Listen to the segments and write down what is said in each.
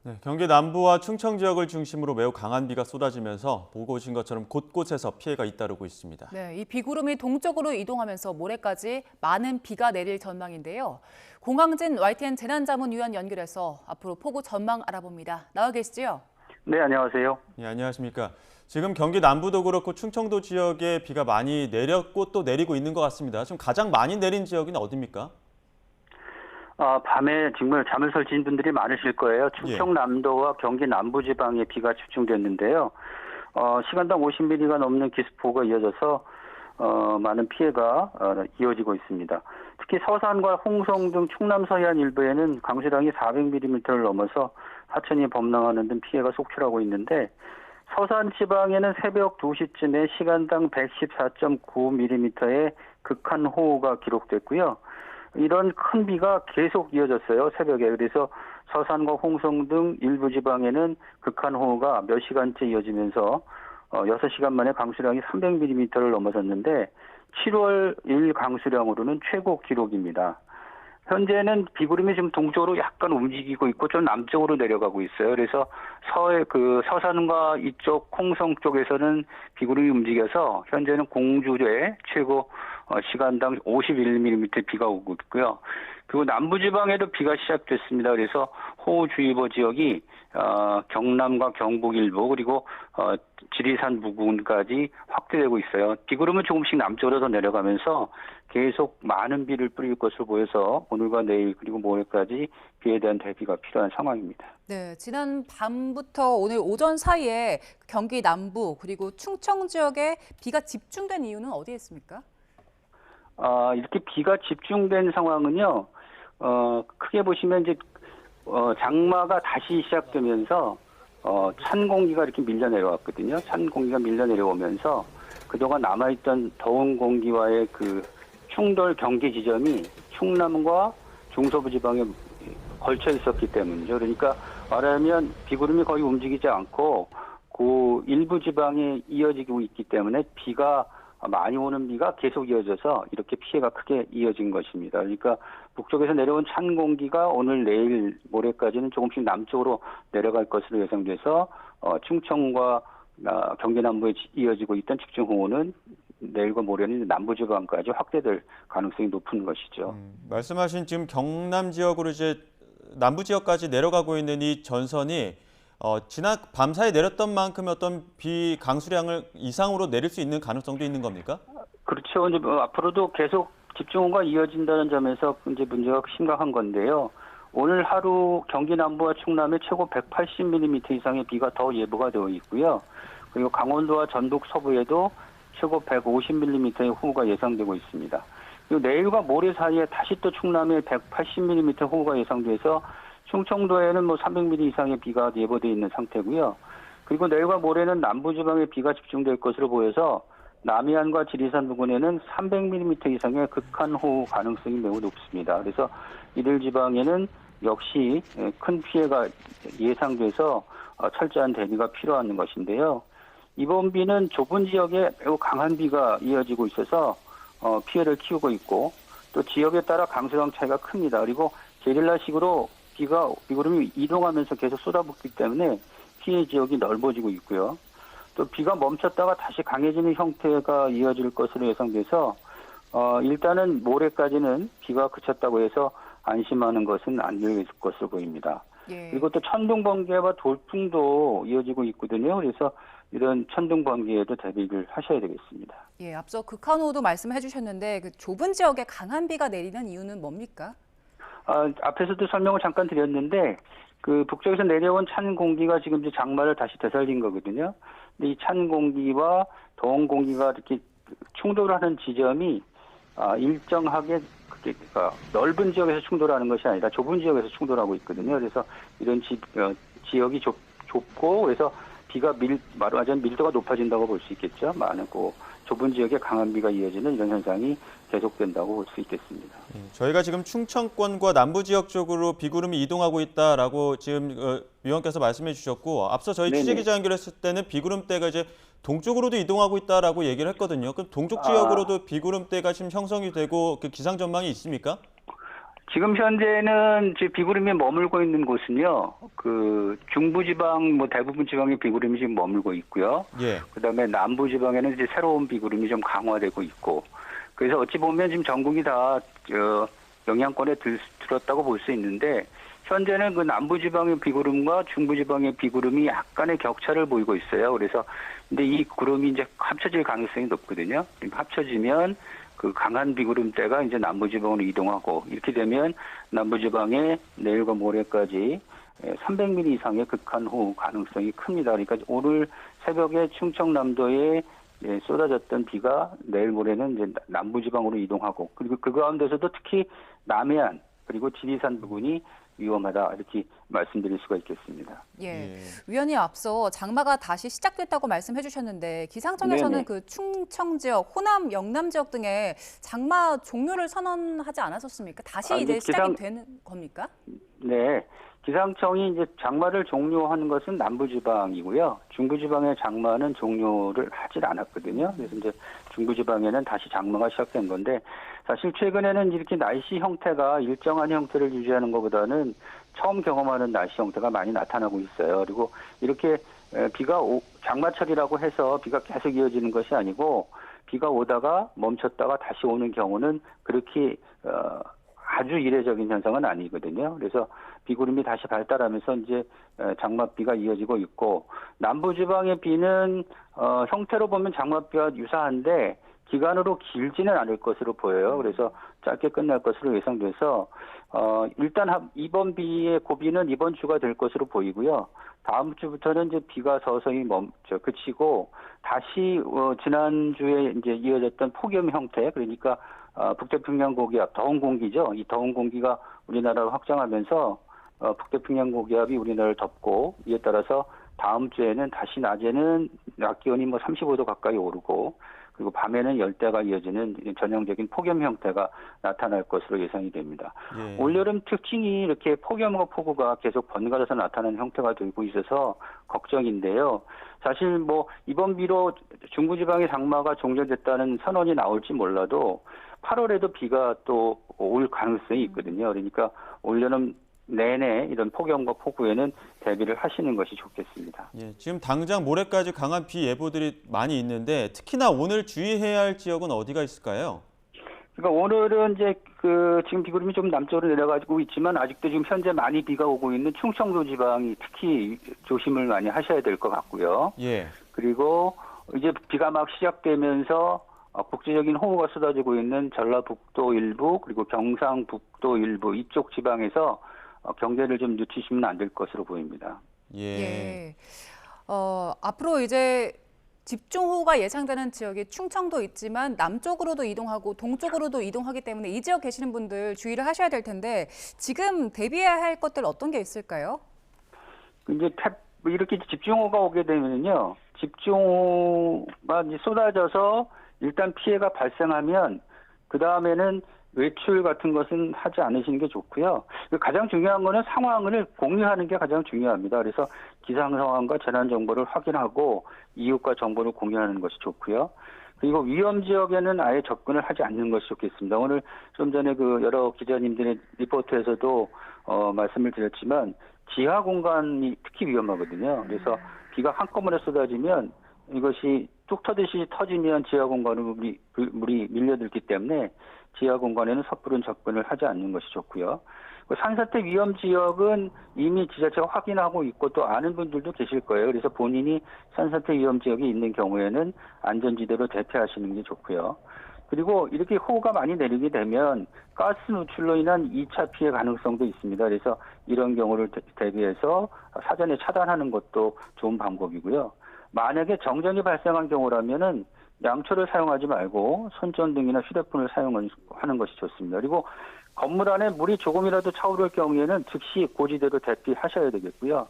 네, 경기 남부와 충청 지역을 중심으로 매우 강한 비가 쏟아지면서 보고 오신 것처럼 곳곳에서 피해가 잇따르고 있습니다. 네, 이 비구름이 동쪽으로 이동하면서 모레까지 많은 비가 내릴 전망인데요. 공항진 YTN 재난자문위원 연결해서 앞으로 폭우 전망 알아봅니다. 나와 계시죠? 네, 안녕하세요. 네, 안녕하십니까. 지금 경기 남부도 그렇고 충청도 지역에 비가 많이 내렸고 또 내리고 있는 것 같습니다. 지금 가장 많이 내린 지역은 어디입니까? 밤에 정말 잠을 설친 분들이 많으실 거예요. 충청남도와 경기 남부지방에 비가 집중됐는데요. 시간당 50mm가 넘는 기습폭우가 이어져서 많은 피해가 이어지고 있습니다. 특히 서산과 홍성 등 충남 서해안 일부에는 강수량이 400mm를 넘어서 하천이 범람하는 등 피해가 속출하고 있는데 서산 지방에는 새벽 2시쯤에 시간당 114.9mm의 극한 호우가 기록됐고요. 이런 큰 비가 계속 이어졌어요, 새벽에. 그래서 서산과 홍성 등 일부 지방에는 극한 호우가 몇 시간째 이어지면서 6시간 만에 강수량이 300mm를 넘어섰는데 7월 1일 강수량으로는 최고 기록입니다. 현재는 비구름이 지금 동쪽으로 약간 움직이고 있고 좀 남쪽으로 내려가고 있어요. 그래서 서산과 이쪽 홍성 쪽에서는 비구름이 움직여서 현재는 공주에 최고 시간당 51mm 비가 오고 있고요. 그리고 남부지방에도 비가 시작됐습니다. 그래서 호우주의보 지역이 경남과 경북 일부 그리고 지리산 부근까지 확대되고 있어요. 비구름은 조금씩 남쪽으로 더 내려가면서 계속 많은 비를 뿌릴 것으로 보여서 오늘과 내일 그리고 모레까지 비에 대한 대비가 필요한 상황입니다. 네, 지난 밤부터 오늘 오전 사이에 경기 남부 그리고 충청 지역에 비가 집중된 이유는 어디에 있습니까? 이렇게 비가 집중된 상황은요, 크게 보시면 이제 장마가 다시 시작되면서 찬 공기가 이렇게 밀려 내려왔거든요. 찬 공기가 밀려 내려오면서 그동안 남아있던 더운 공기와의 그 충돌 경계 지점이 충남과 중서부 지방에 걸쳐 있었기 때문이죠. 그러니까 말하면 비구름이 거의 움직이지 않고 그 일부 지방에 이어지고 있기 때문에 비가 많이 오는 비가 계속 이어져서 이렇게 피해가 크게 이어진 것입니다. 그러니까 북쪽에서 내려온 찬 공기가 오늘 내일 모레까지는 조금씩 남쪽으로 내려갈 것으로 예상돼서 충청과 경기 남부에 이어지고 있던 집중호우는 내일과 모레는 남부지방까지 확대될 가능성이 높은 것이죠. 말씀하신 지금 경남 지역으로 이제 남부 지역까지 내려가고 있는 이 전선이 지난 밤사이 내렸던 만큼의 어떤 비 강수량을 이상으로 내릴 수 있는 가능성도 있는 겁니까? 그렇죠. 이제 앞으로도 계속 집중호우가 이어진다는 점에서 이제 문제가 심각한 건데요. 오늘 하루 경기 남부와 충남에 최고 180mm 이상의 비가 더 예보가 되어 있고요. 그리고 강원도와 전북 서부에도 최고 150mm의 호우가 예상되고 있습니다. 그리고 내일과 모레 사이에 다시 또 충남에 180mm 호우가 예상돼서 충청도에는 300mm 이상의 비가 예보되어 있는 상태고요. 그리고 내일과 모레는 남부지방에 비가 집중될 것으로 보여서 남해안과 지리산 부근에는 300mm 이상의 극한 호우 가능성이 매우 높습니다. 그래서 이들 지방에는 역시 큰 피해가 예상돼서 철저한 대비가 필요한 것인데요. 이번 비는 좁은 지역에 매우 강한 비가 이어지고 있어서 피해를 키우고 있고 또 지역에 따라 강수량 차이가 큽니다. 그리고 게릴라식으로 비구름이 이동하면서 계속 쏟아붓기 때문에 피해 지역이 넓어지고 있고요. 또 비가 멈췄다가 다시 강해지는 형태가 이어질 것으로 예상돼서 일단은 모레까지는 비가 그쳤다고 해서 안심하는 것은 안 될 것으로 보입니다. 예. 그리고 또 천둥 번개와 돌풍도 이어지고 있거든요. 그래서 이런 천둥 번개에도 대비를 하셔야 되겠습니다. 예, 앞서 극한 호우도 말씀해 주셨는데 그 좁은 지역에 강한 비가 내리는 이유는 뭡니까? 앞에서도 설명을 잠깐 드렸는데 그 북쪽에서 내려온 찬 공기가 지금 이제 장마를 다시 되살린 거거든요. 근데 이 찬 공기와 더운 공기가 이렇게 충돌하는 지점이 일정하게 그러니까 넓은 지역에서 충돌하는 것이 아니라 좁은 지역에서 충돌하고 있거든요. 그래서 이런 지역이 좁고 그래서 비가 말하자면 밀도가 높아진다고 볼 수 있겠죠. 많고 좁은 지역에 강한 비가 이어지는 이런 현상이 계속된다고 볼 수 있겠습니다. 저희가 지금 충청권과 남부 지역 쪽으로 비구름이 이동하고 있다라고 지금 위원께서 말씀해 주셨고 앞서 저희 네네. 취재기자 연결했을 때는 비구름대가 이제 동쪽으로도 이동하고 있다라고 얘기를 했거든요. 그럼 동쪽 지역으로도 비구름대가 지금 형성이 되고 그 기상 전망이 있습니까? 지금 현재는 이제 비구름이 머물고 있는 곳은요, 그 중부지방 뭐 대부분 지방의 비구름이 지금 머물고 있고요. 예. 그다음에 남부지방에는 이제 새로운 비구름이 좀 강화되고 있고, 그래서 어찌 보면 지금 전국이 다 영향권에 들었다고 볼 수 있는데, 현재는 그 남부지방의 비구름과 중부지방의 비구름이 약간의 격차를 보이고 있어요. 그래서 근데 이 구름이 이제 합쳐질 가능성이 높거든요. 합쳐지면 그 강한 비구름대가 이제 남부지방으로 이동하고, 이렇게 되면 남부지방에 내일과 모레까지 300mm 이상의 극한호우 가능성이 큽니다. 그러니까 오늘 새벽에 충청남도에 쏟아졌던 비가 내일 모레는 이제 남부지방으로 이동하고, 그리고 그 가운데서도 특히 남해안 그리고 지리산 부근이 위험하다, 이렇게 말씀드릴 수가 있겠습니다. 예. 위원님, 앞서 장마가 다시 시작됐다고 말씀해 주셨는데 기상청에서는 네네. 그 충청 지역, 호남, 영남 지역 등에 장마 종료를 선언하지 않았었습니까? 다시 이제 시작이 되는 겁니까? 네. 기상청이 이제 장마를 종료하는 것은 남부지방이고요. 중부지방의 장마는 종료를 하질 않았거든요. 그래서 이제 중부지방에는 다시 장마가 시작된 건데, 사실 최근에는 이렇게 날씨 형태가 일정한 형태를 유지하는 것보다는 처음 경험하는 날씨 형태가 많이 나타나고 있어요. 그리고 이렇게 비가 장마철이라고 해서 비가 계속 이어지는 것이 아니고, 비가 오다가 멈췄다가 다시 오는 경우는 그렇게 아주 이례적인 현상은 아니거든요. 그래서 비구름이 다시 발달하면서 이제 장맛비가 이어지고 있고, 남부지방의 비는 형태로 보면 장맛비와 유사한데 기간으로 길지는 않을 것으로 보여요. 그래서 짧게 끝날 것으로 예상돼서 일단 이번 비의 고비는 이번 주가 될 것으로 보이고요. 다음 주부터는 이제 비가 서서히 그치고 다시 지난주에 이제 이어졌던 폭염 형태, 그러니까 북태평양 고기압, 더운 공기죠. 이 더운 공기가 우리나라로 확장하면서 북태평양 고기압이 우리나라를 덮고, 이에 따라서 다음 주에는 다시 낮에는 낮 기온이 뭐 35도 가까이 오르고, 그리고 밤에는 열대가 이어지는 전형적인 폭염 형태가 나타날 것으로 예상이 됩니다. 예. 올여름 특징이 이렇게 폭염과 폭우가 계속 번갈아서 나타나는 형태가 되고 있어서 걱정인데요. 사실 뭐 이번 비로 중부지방의 장마가 종료됐다는 선언이 나올지 몰라도 8월에도 비가 또 올 가능성이 있거든요. 그러니까 올여름 내내 이런 폭염과 폭우에는 대비를 하시는 것이 좋겠습니다. 예, 지금 당장 모레까지 강한 비 예보들이 많이 있는데 특히나 오늘 주의해야 할 지역은 어디가 있을까요? 그러니까 오늘은 이제 지금 비구름이 좀 남쪽으로 내려가지고 있지만 아직도 지금 현재 많이 비가 오고 있는 충청도 지방이 특히 조심을 많이 하셔야 될 것 같고요. 예. 그리고 이제 비가 막 시작되면서 국지적인 호우가 쏟아지고 있는 전라북도 일부 그리고 경상북도 일부 이쪽 지방에서 경계를 좀 늦추시면 안 될 것으로 보입니다. 예. 앞으로 이제 집중호우가 예상되는 지역이 충청도 있지만 남쪽으로도 이동하고 동쪽으로도 이동하기 때문에 이 지역 계시는 분들 주의를 하셔야 될 텐데 지금 대비해야 할 것들 어떤 게 있을까요? 이제 이렇게 집중호우가 오게 되면요, 집중호우가 이제 쏟아져서 일단 피해가 발생하면 그 다음에는 외출 같은 것은 하지 않으시는 게 좋고요. 가장 중요한 거는 상황을 공유하는 게 가장 중요합니다. 그래서 기상 상황과 재난 정보를 확인하고 이웃과 정보를 공유하는 것이 좋고요. 그리고 위험 지역에는 아예 접근을 하지 않는 것이 좋겠습니다. 오늘 좀 전에 그 여러 기자님들의 리포트에서도 말씀을 드렸지만 지하 공간이 특히 위험하거든요. 그래서 비가 한꺼번에 쏟아지면 이것이 뚝 터듯이 터지면 지하 공간으로 물이 밀려들기 때문에 지하 공간에는 섣부른 접근을 하지 않는 것이 좋고요. 산사태 위험 지역은 이미 지자체가 확인하고 있고 또 아는 분들도 계실 거예요. 그래서 본인이 산사태 위험 지역이 있는 경우에는 안전지대로 대피하시는 게 좋고요. 그리고 이렇게 호우가 많이 내리게 되면 가스 누출로 인한 2차 피해 가능성도 있습니다. 그래서 이런 경우를 대비해서 사전에 차단하는 것도 좋은 방법이고요. 만약에 정전이 발생한 경우라면은 양초를 사용하지 말고 손전등이나 휴대폰을 사용하는 것이 좋습니다. 그리고 건물 안에 물이 조금이라도 차오를 경우에는 즉시 고지대로 대피하셔야 되겠고요.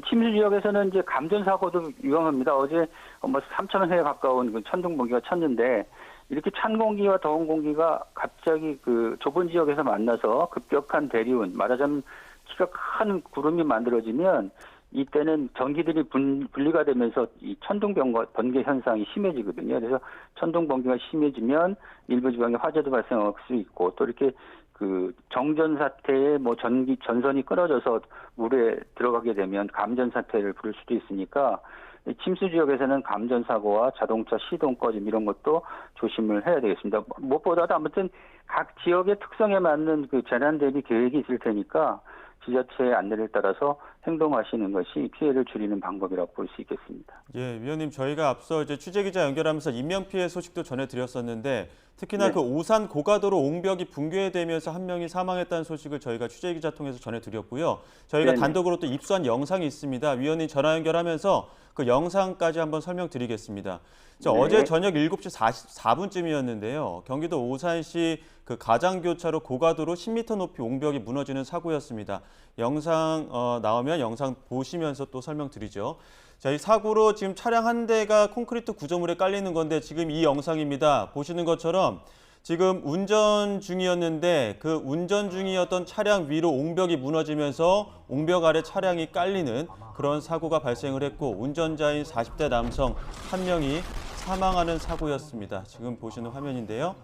침수 지역에서는 이제 감전 사고도 위험합니다. 어제 3,000회에 가까운 그 천둥 번개가 쳤는데 이렇게 찬 공기와 더운 공기가 갑자기 그 좁은 지역에서 만나서 급격한 대리운, 말하자면 키가 큰 구름이 만들어지면 이때는 전기들이 분리가 되면서 이 천둥 번개 현상이 심해지거든요. 그래서 천둥 번개가 심해지면 일부 지방에 화재도 발생할 수 있고 또 이렇게 그 정전 사태에 뭐 전선이 끊어져서 물에 들어가게 되면 감전 사태를 부를 수도 있으니까 이 침수 지역에서는 감전 사고와 자동차 시동 꺼짐 이런 것도 조심을 해야 되겠습니다. 무엇보다도 아무튼 각 지역의 특성에 맞는 그 재난 대비 계획이 있을 테니까 지자체의 안내를 따라서 행동하시는 것이 피해를 줄이는 방법이라고 볼 수 있겠습니다. 예, 위원님 저희가 앞서 이제 취재기자 연결하면서 인명 피해 소식도 전해드렸었는데 특히나 네. 그 오산 고가도로 옹벽이 붕괴되면서 한 명이 사망했다는 소식을 저희가 취재기자 통해서 전해드렸고요. 저희가 네네. 단독으로 또 입수한 영상이 있습니다. 위원님 전화 연결하면서 그 영상까지 한번 설명드리겠습니다. 네. 어제 저녁 7시 44분쯤이었는데요. 경기도 오산시 그 가장교차로 고가도로 10m 높이 옹벽이 무너지는 사고였습니다. 영상 나오면 영상 보시면서 또 설명드리죠. 자, 이 사고로 지금 차량 한 대가 콘크리트 구조물에 깔리는 건데 지금 이 영상입니다. 보시는 것처럼 지금 운전 중이었는데 그 운전 중이었던 차량 위로 옹벽이 무너지면서 옹벽 아래 차량이 깔리는 그런 사고가 발생을 했고 운전자인 40대 남성 한 명이 사망하는 사고였습니다. 지금 보시는 화면인데요.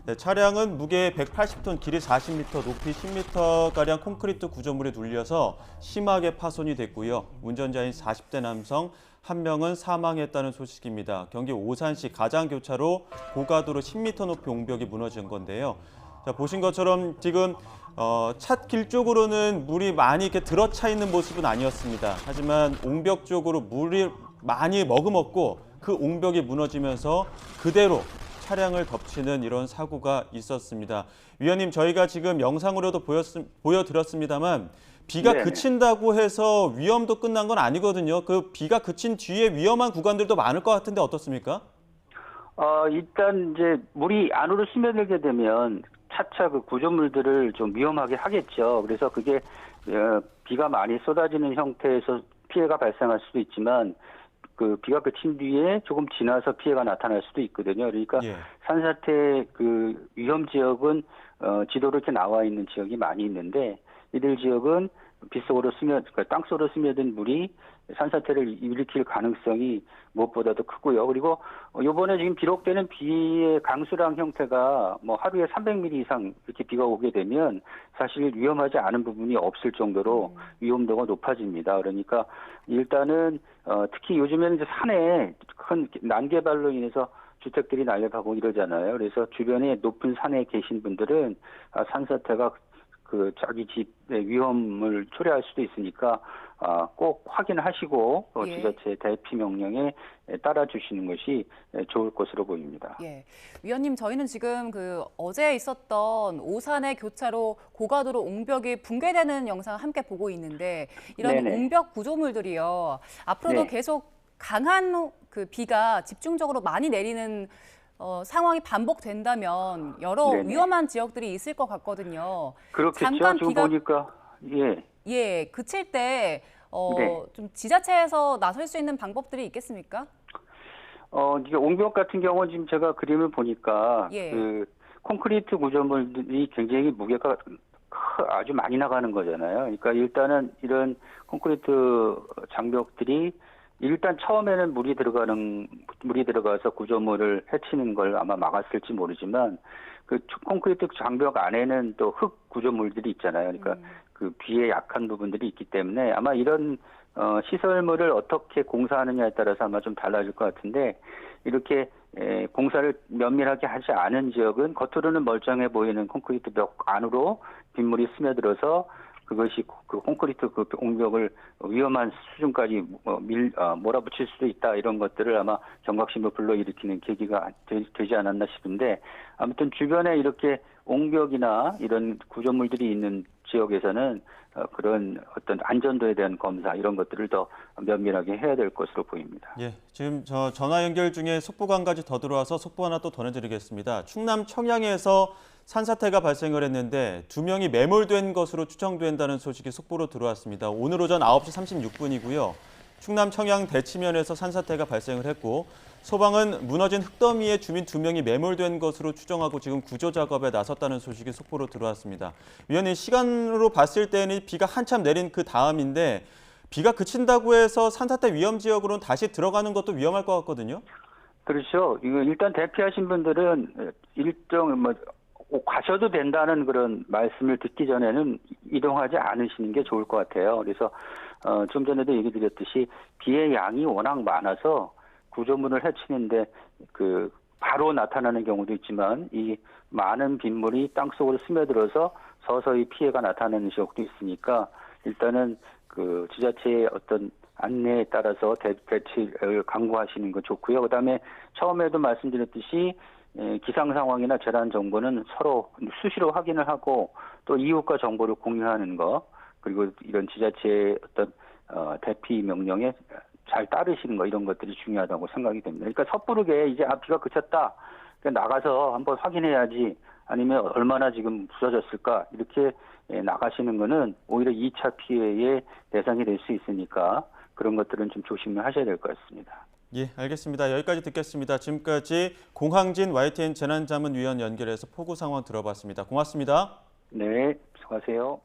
네, 차량은 무게 180톤, 길이 40m, 높이 10m가량 콘크리트 구조물에 눌려서 심하게 파손이 됐고요. 운전자인 40대 남성 한 명은 사망했다는 소식입니다. 경기 오산시 가장교차로 고가도로 10m 높이 옹벽이 무너진 건데요. 자, 보신 것처럼 지금 찻길 쪽으로는 물이 많이 이렇게 들어차 있는 모습은 아니었습니다. 하지만 옹벽 쪽으로 물이 많이 머금었고 그 옹벽이 무너지면서 그대로 차량을 덮치는 이런 사고가 있었습니다. 위원님, 저희가 지금 영상으로도 보여드렸습니다만 비가 네네. 그친다고 해서 위험도 끝난 건 아니거든요. 그 비가 그친 뒤에 위험한 구간들도 많을 것 같은데 어떻습니까? 일단 이제 물이 안으로 스며들게 되면 차차 그 구조물들을 좀 위험하게 하겠죠. 그래서 그게 비가 많이 쏟아지는 형태에서 피해가 발생할 수도 있지만 그 비가 그친 뒤에 조금 지나서 피해가 나타날 수도 있거든요. 그러니까 예. 산사태 그 위험 지역은 지도로 이렇게 나와 있는 지역이 많이 있는데 이들 지역은 빗속으로 그러니까 땅속으로 스며든 물이 산사태를 일으킬 가능성이 무엇보다도 크고요. 그리고 이번에 지금 기록되는 비의 강수량 형태가 뭐 하루에 300mm 이상 이렇게 비가 오게 되면 사실 위험하지 않은 부분이 없을 정도로 위험도가 높아집니다. 그러니까 일단은 특히 요즘에는 이제 산에 큰 난개발로 인해서 주택들이 날려가고 이러잖아요. 그래서 주변에 높은 산에 계신 분들은 산사태가 그 자기 집의 위험을 초래할 수도 있으니까 꼭 확인하시고 또 예. 지자체 대피 명령에 따라주시는 것이 좋을 것으로 보입니다. 예, 위원님 저희는 지금 그 어제 있었던 오산의 교차로 고가도로 옹벽이 붕괴되는 영상 함께 보고 있는데 이런 네네. 옹벽 구조물들이요 앞으로도 네. 계속 강한 그 비가 집중적으로 많이 내리는 상황이 반복된다면 여러 네네. 위험한 지역들이 있을 것 같거든요. 그렇겠죠. 잠깐 지금 비가 보니까 예 그칠 때 네. 좀 지자체에서 나설 수 있는 방법들이 있겠습니까? 이게 옹벽 같은 경우는 지금 제가 그림을 보니까 예. 그 콘크리트 구조물들이 굉장히 무게가 아주 많이 나가는 거잖아요. 그러니까 일단은 이런 콘크리트 장벽들이 일단 처음에는 물이 들어가서 구조물을 해치는 걸 아마 막았을지 모르지만 그 콘크리트 장벽 안에는 또 흙 구조물들이 있잖아요. 그러니까 그 비에 약한 부분들이 있기 때문에 아마 이런 시설물을 어떻게 공사하느냐에 따라서 아마 좀 달라질 것 같은데 이렇게 공사를 면밀하게 하지 않은 지역은 겉으로는 멀쩡해 보이는 콘크리트 벽 안으로 빗물이 스며들어서 그것이 그 콘크리트 그 옹벽을 위험한 수준까지 몰아붙일 수도 있다 이런 것들을 아마 경각심을 불러일으키는 계기가 되지 않았나 싶은데 아무튼 주변에 이렇게 옹벽이나 이런 구조물들이 있는 지역에서는 그런 어떤 안전도에 대한 검사 이런 것들을 더 면밀하게 해야 될 것으로 보입니다. 예, 지금 저 전화 연결 중에 속보가 한 가지 더 들어와서 속보 하나 또 전해드리겠습니다. 충남 청양에서 산사태가 발생을 했는데 2명이 매몰된 것으로 추정된다는 소식이 속보로 들어왔습니다. 오늘 오전 9시 36분이고요. 충남 청양 대치면에서 산사태가 발생을 했고 소방은 무너진 흙더미에 주민 2명이 매몰된 것으로 추정하고 지금 구조 작업에 나섰다는 소식이 속보로 들어왔습니다. 위원님, 시간으로 봤을 때는 비가 한참 내린 그 다음인데 비가 그친다고 해서 산사태 위험 지역으로는 다시 들어가는 것도 위험할 것 같거든요. 그렇죠. 이거 일단 대피하신 분들은 일정 꼭 가셔도 된다는 그런 말씀을 듣기 전에는 이동하지 않으시는 게 좋을 것 같아요. 그래서 좀 전에도 얘기 드렸듯이 비의 양이 워낙 많아서 구조물을 해치는데 바로 나타나는 경우도 있지만 이 많은 빗물이 땅속으로 스며들어서 서서히 피해가 나타나는 지역도 있으니까 일단은 지자체의 어떤 안내에 따라서 대치를 강구하시는 거 좋고요. 그다음에 처음에도 말씀드렸듯이 기상 상황이나 재난 정보는 서로 수시로 확인을 하고 또 이웃과 정보를 공유하는 거 그리고 이런 지자체의 어떤 대피 명령에 잘 따르시는 거 이런 것들이 중요하다고 생각이 됩니다. 그러니까 섣부르게 이제 비가 그쳤다. 그러니까 나가서 한번 확인해야지 아니면 얼마나 지금 부서졌을까 이렇게 나가시는 거는 오히려 2차 피해의 대상이 될 수 있으니까 그런 것들은 좀 조심을 하셔야 될 것 같습니다. 예, 알겠습니다. 여기까지 듣겠습니다. 지금까지 공항진 YTN 재난자문위원 연결해서 폭우 상황 들어봤습니다. 고맙습니다. 네, 수고하세요.